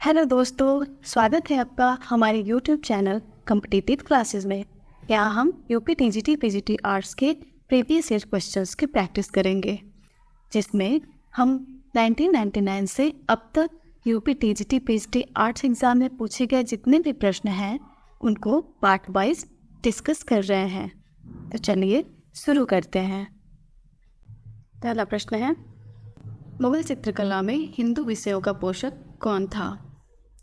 Hello दोस्तों, स्वागत है आपका हमारे यूट्यूब चैनल कॉम्पिटिटिव क्लासेस में। यहाँ हम यूपी टीजीटी पीजीटी आर्ट्स के प्रीवियस ईयर क्वेश्चंस की प्रैक्टिस करेंगे, जिसमें हम 1999 से अब तक UP TGT PGT arts exam में पूछे गए जितने भी प्रश्न हैं उनको पार्ट वाइज डिस्कस कर रहे हैं। तो चलिए शुरू करते हैं। पहला प्रश्न है, मुगल चित्रकला में हिंदू विषयों का पोषक कौन था?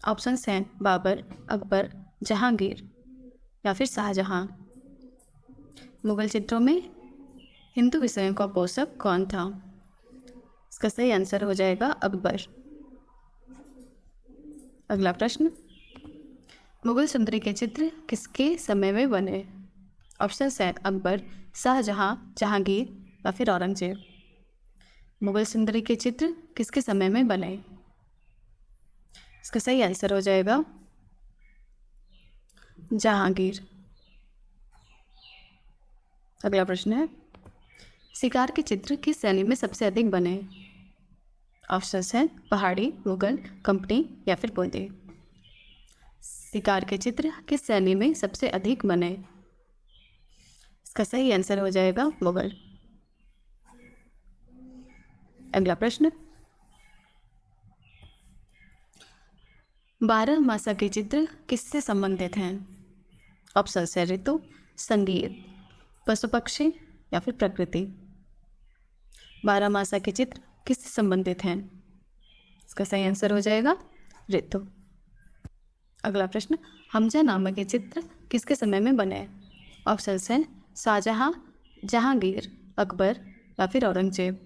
ऑप्शंस हैं बाबर, अकबर, जहांगीर या फिर शाहजहां। मुगल चित्रों में हिंदू विषयों का पोषक कौन था? इसका सही आंसर हो जाएगा अकबर। अगला प्रश्न, मुगल सुंदरी के चित्र किसके समय में बने? ऑप्शंस हैं अकबर, शाहजहां, जहांगीर या फिर औरंगजेब। मुगल सुंदरी के चित्र किसके समय में बने? इसका सही आंसर हो जाएगा जहांगीर। अगला प्रश्न है, शिकार के चित्र किस शैली में सबसे अधिक बने? ऑप्शंस हैं पहाड़ी, मुगल, कंपनी या फिर बूंदी। शिकार के चित्र किस शैली में सबसे अधिक बने? इसका सही आंसर हो जाएगा मुगल। अगला प्रश्न, 12 मासा के चित्र किससे संबंधित हैं? ऑप्शन है ऋतु, संगीत, पशु पक्षी या फिर प्रकृति। 12 मासा के चित्र किससे संबंधित हैं? इसका सही आंसर हो जाएगा ऋतु। अगला प्रश्न, हमजा नामा के चित्र किसके समय में बने? ऑप्शन हैं शाहजहां, जहांगीर, अकबर या फिर औरंगजेब।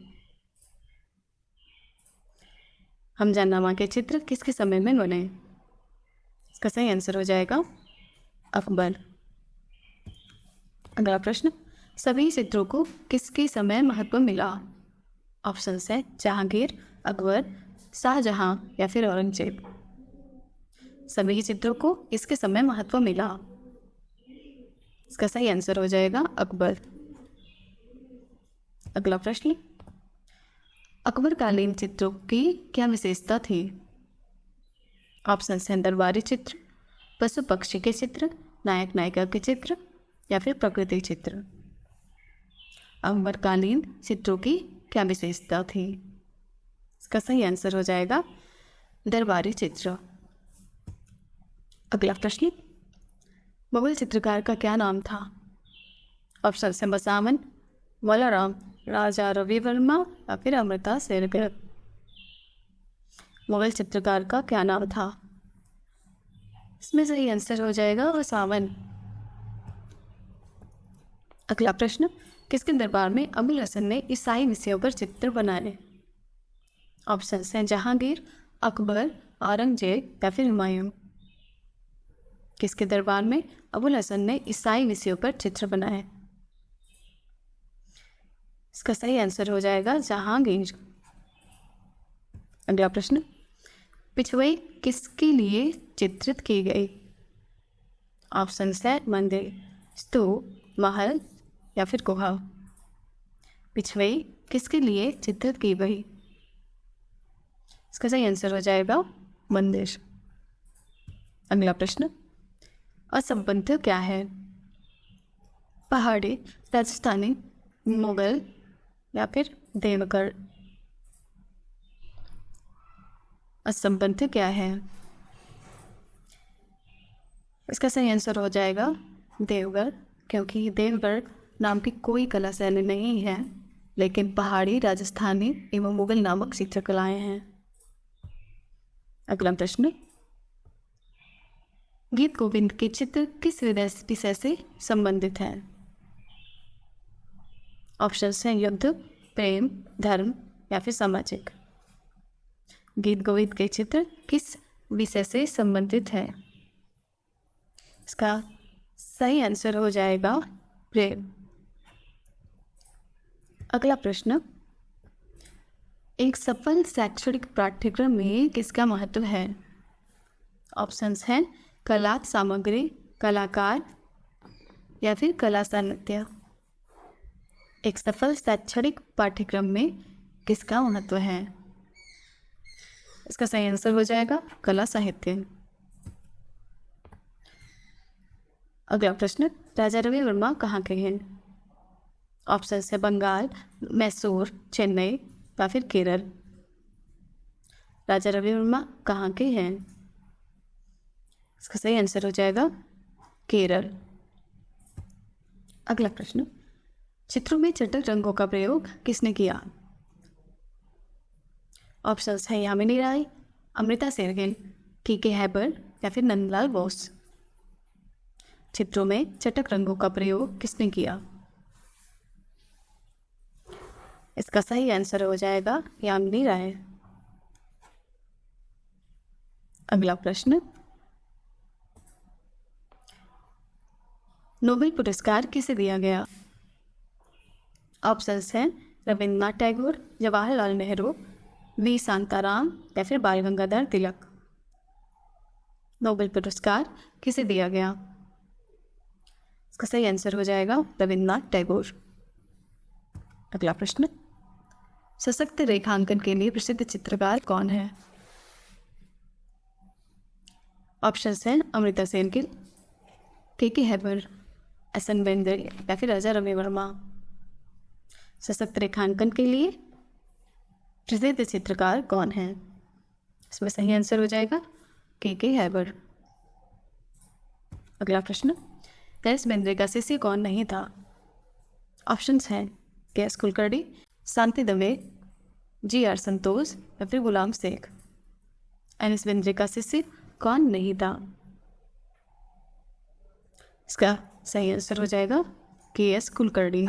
हमजानामा के चित्र किसके समय में बने? इसका सही आंसर हो जाएगा अकबर। अगला प्रश्न, सभी चित्रों को किसके समय महत्व मिला? ऑप्शन है जहांगीर, अकबर, शाहजहां या फिर औरंगजेब। सभी चित्रों को किसके समय महत्व मिला? इसका सही आंसर हो जाएगा अकबर। अगला प्रश्न, अकबरकालीन चित्रों की क्या विशेषता थी? ऑप्शन हैं दरबारी चित्र, पशु पक्षी के चित्र, नायक नायिका के चित्र या फिर प्रकृति चित्र। अकबरकालीन चित्रों की क्या विशेषता थी? इसका सही आंसर हो जाएगा दरबारी चित्र। अगला प्रश्न, मुगल चित्रकार का क्या नाम था? ऑप्शन हैं बसावन, मौलाराम, राजा रवि वर्मा या फिर अमृता शेरगिल। मुगल चित्रकार का क्या नाम था? इसमें सही आंसर हो जाएगा बसावन। अगला प्रश्न, किसके दरबार में अबुल हसन ने ईसाई विषयों पर चित्र बनाए? ऑप्शन हैं जहांगीर, अकबर, औरंगजेब या फिर हुमायूं। किसके दरबार में अबुल हसन ने ईसाई विषयों पर चित्र बनाए? इसका सही आंसर हो जाएगा जहांगीर। अगला प्रश्न, पिछवई किसके लिए चित्रित की गई? ऑप्शन है मंदिर, स्तूप, महल या फिर गुहा। पिछवई किसके लिए चित्रित की गई? इसका सही आंसर हो जाएगा मंदिर। अगला प्रश्न, असंबंध क्या है? पहाड़ी, राजस्थानी, मुगल या फिर देवगढ़। असंबंध क्या है? इसका सही आंसर हो जाएगा देवगढ़, क्योंकि देवगढ़ नाम की कोई कला शैली नहीं है, लेकिन पहाड़ी, राजस्थानी एवं मुगल नामक चित्रकलाएं हैं। अगला प्रश्न, गीत गोविंद के चित्र किस विषय से संबंधित हैं? ऑप्शन हैं युद्ध, प्रेम, धर्म या फिर सामाजिक। गीत गोविंद के चित्र किस विषय से संबंधित है? इसका सही आंसर हो जाएगा प्रेम। अगला प्रश्न, एक सफल शैक्षणिक पाठ्यक्रम में किसका महत्व है? ऑप्शंस हैं कला सामग्री, कलाकार या फिर कला साहित्य। एक सफल शैक्षणिक पाठ्यक्रम में किसका महत्व है? इसका सही आंसर हो जाएगा कला साहित्य। अगला प्रश्न, राजा रवि वर्मा कहाँ के हैं? ऑप्शन है बंगाल, मैसूर, चेन्नई या फिर केरल। राजा रवि वर्मा कहाँ के हैं? इसका सही आंसर हो जाएगा केरल। अगला प्रश्न, चित्रों में चटक रंगों का प्रयोग किसने किया? ऑप्शंस है यामिनी राय, अमृता शेरगिल, के हैबर या फिर नंदलाल बोस। चित्रों में चटक रंगों का प्रयोग किसने किया? इसका सही आंसर हो जाएगा यामिनी राय। अगला प्रश्न, नोबेल पुरस्कार किसे दिया गया? ऑप्शंस हैं रविन्द्रनाथ टैगोर, जवाहरलाल नेहरू, वी शांताराम या फिर बाल गंगाधर तिलक। नोबेल पुरस्कार किसे दिया गया? इसका सही आंसर हो जाएगा रविन्द्रनाथ टैगोर। अगला प्रश्न, सशक्त रेखांकन के लिए प्रसिद्ध चित्रकार कौन है? ऑप्शंस हैं अमृता शेरगिल, के हैबर, एस.एन. बेंद्रे या फिर राजा रवि वर्मा। सशक्त रेखांकन के लिए प्रसिद्ध चित्रकार कौन है? इसमें सही आंसर हो जाएगा के हैबर। अगला प्रश्न, एस बेंद्रे का शिष्य कौन नहीं था? ऑप्शंस हैं के.एस. कुलकर्णी, शांति दवे, जी.आर. संतोष या फिर गुलाम शेख। एस बेंद्रे का शिष्य कौन नहीं था? इसका सही आंसर हो जाएगा के.एस. कुलकर्णी।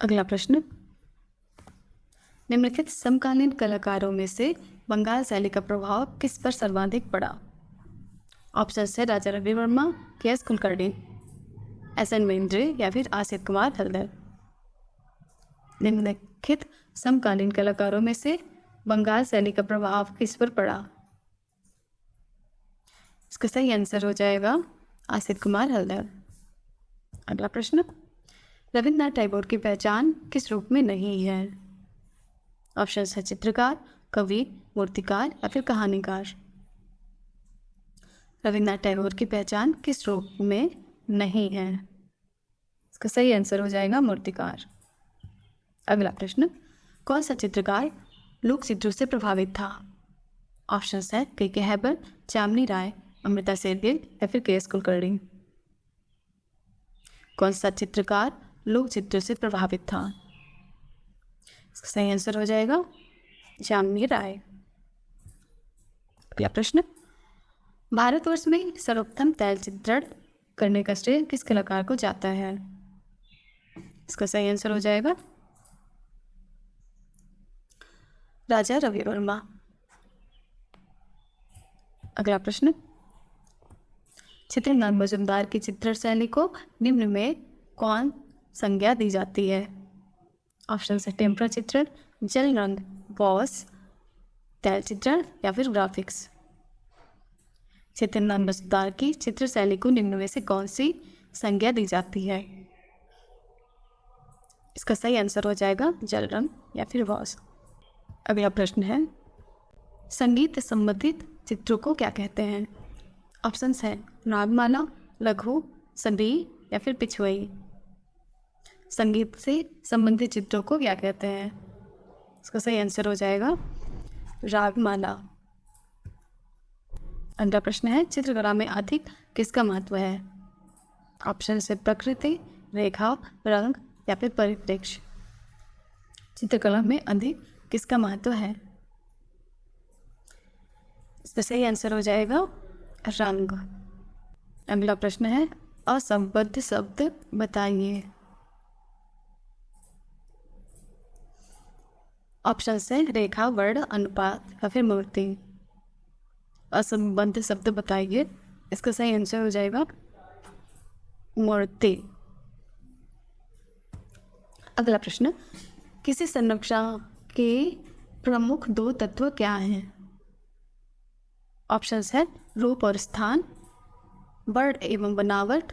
अगला प्रश्न, निम्नलिखित समकालीन कलाकारों में से बंगाल शैली का प्रभाव किस पर सर्वाधिक पड़ा? ऑप्शन है राजा रवि वर्मा, के.एस. कुलकर्णी, एस.एन. बेंद्रे या फिर आसित कुमार हल्दर। निम्नलिखित समकालीन कलाकारों में से बंगाल शैली का प्रभाव किस पर पड़ा? इसका सही आंसर हो जाएगा आसित कुमार हल्दर। अगला प्रश्न, रविन्द्रनाथ टैगोर की पहचान किस रूप में नहीं है? ऑप्शन है चित्रकार, कवि, मूर्तिकार या फिर कहानीकार। रविन्द्रनाथ टैगोर की पहचान किस रूप में नहीं है? इसका सही आंसर हो जाएगा मूर्तिकार। अगला प्रश्न, कौन सा चित्रकार लोक चित्रों से प्रभावित था? ऑप्शन है के हैबर, यामिनी राय, अमृता शेरगिल या फिर के.एस. कुलकर्णी। कौन सा चित्रकार लोक चित्रों से प्रभावित था? इसका सही आंसर हो जाएगा यामिनी राय। अगला प्रश्न, भारतवर्ष में सर्वप्रथम तैल चित्रण करने का श्रेय किस कलाकार को जाता है? इसका सही आंसर हो जाएगा राजा रवि वर्मा। अगला प्रश्न, चित्रनाथ मजुमदार की चित्रण शैली को निम्न में कौन संज्ञा दी जाती है? ऑप्शन है टेम्परा चित्रण, जल रंग, बॉस, तैल चित्रण या फिर ग्राफिक्स। चित्रनाथ मजुमदार की चित्र शैली को निम्न में से कौन सी संज्ञा दी जाती है? इसका सही आंसर हो जाएगा जल रंग या फिर बॉस। अगला प्रश्न है, संगीत संबंधित चित्रों को क्या कहते हैं? ऑप्शंस है रागमाला, लघु, संधि या फिर पिछुआई। संगीत से संबंधित चित्रों को क्या कहते हैं? इसका सही आंसर हो जाएगा रागमाला। अगला प्रश्न है, चित्रकला में अधिक किसका महत्व है? ऑप्शन है प्रकृति, रेखा, रंग या फिर परिप्रेक्ष्य। चित्रकला में अधिक किसका महत्व है? इसका सही आंसर हो जाएगा रंग। अगला प्रश्न है, असंबद्ध शब्द बताइए। ऑप्शन है रेखा, वर्ण, अनुपात या फिर मूर्ति। असंबद्ध शब्द बताइए। इसका सही आंसर हो जाएगा मूर्ति। अगला प्रश्न, किसी संरचना के प्रमुख दो तत्व क्या हैं? ऑप्शंस है रूप और स्थान, वर्ण एवं बनावट,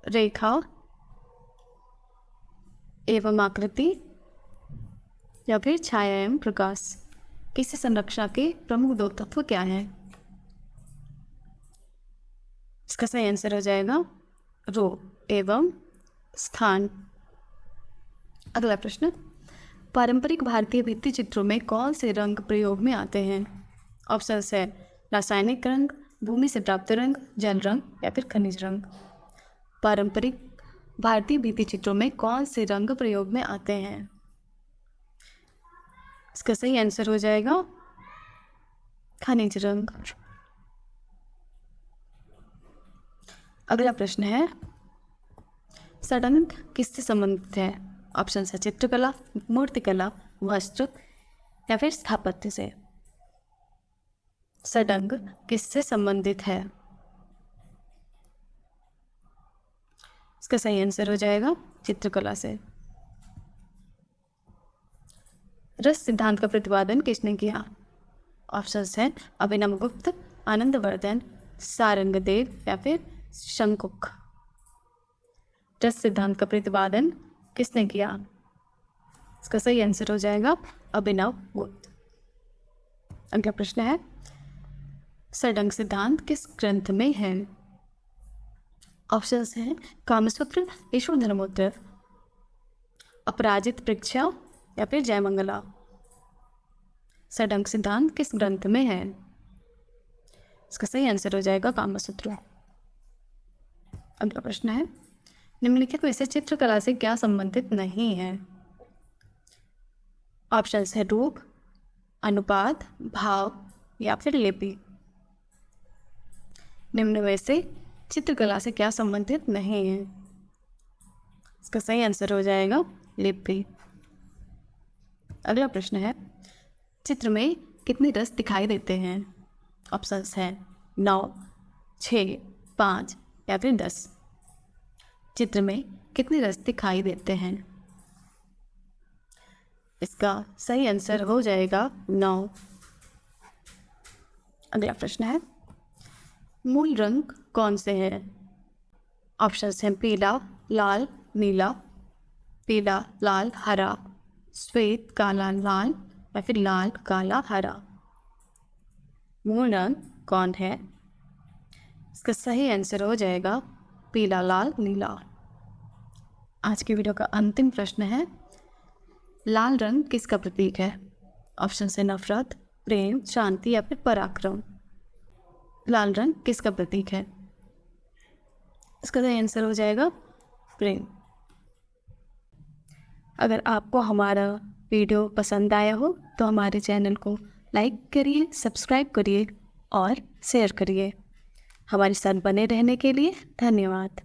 रेखा एवं आकृति या फिर छाया एवं प्रकाश। किसी संरचना के प्रमुख दो तत्व क्या हैं? इसका सही आंसर हो जाएगा रो एवं स्थान। अगला प्रश्न, पारंपरिक भारतीय भित्ति चित्रों में कौन से रंग प्रयोग में आते हैं? ऑप्शन है रासायनिक रंग, भूमि से प्राप्त रंग, जल रंग या फिर खनिज रंग। पारंपरिक भारतीय भित्ति चित्रों में कौन से रंग प्रयोग में आते हैं? इसका सही आंसर हो जाएगा खनिज रंग। अगला प्रश्न है, षडंग किससे संबंधित है? ऑप्शन है चित्रकला, मूर्तिकला, वस्त्र या फिर स्थापत्य से। षडंग किससे संबंधित है? इसका सही आंसर हो जाएगा चित्रकला से। रस सिद्धांत का प्रतिपादन किसने किया? ऑप्शंस हैं अभिनवगुप्त, आनंदवर्धन, सारंगदेव या फिर शंकुक। रस सिद्धांत का प्रतिपादन किसने किया? इसका सही आंसर हो जाएगा अभिनवगुप्त। अगला प्रश्न है, षडंग सिद्धांत किस ग्रंथ में है? ऑप्शंस हैं कामसूत्र, ईश्वर धर्मोत्तर, अपराजित परीक्षा या फिर जयमंगला। षडंग सिद्धांत किस ग्रंथ में है? इसका सही आंसर हो जाएगा कामसूत्र। अगला प्रश्न है, निम्नलिखित में से चित्रकला से क्या संबंधित नहीं है? ऑप्शंस है रूप, अनुपात, भाव या फिर लिपि। निम्न में से चित्रकला से क्या संबंधित नहीं है? इसका सही आंसर हो जाएगा लिपि। अगला प्रश्न है, चित्र में कितने रस दिखाई देते हैं? ऑप्शंस हैं 9, 6, 5 या फिर 10। चित्र में कितने रस दिखाई देते हैं? इसका सही आंसर हो जाएगा 9। अगला प्रश्न है, मूल रंग कौन से हैं? ऑप्शंस हैं पीला, लाल, नीला, पीला, लाल, हरा, श्वेत, काला, लाल या फिर लाल, काला, हरा। मूल रंग कौन है? इसका सही आंसर हो जाएगा पीला, लाल, नीला। आज की वीडियो का अंतिम प्रश्न है, लाल रंग किसका प्रतीक है? ऑप्शन है नफरत, प्रेम, शांति या फिर पराक्रम। लाल रंग किसका प्रतीक है? इसका सही आंसर हो जाएगा प्रेम। अगर आपको हमारा वीडियो पसंद आया हो तो हमारे चैनल को लाइक करिए, सब्सक्राइब करिए और शेयर करिए। हमारे साथ बने रहने के लिए धन्यवाद।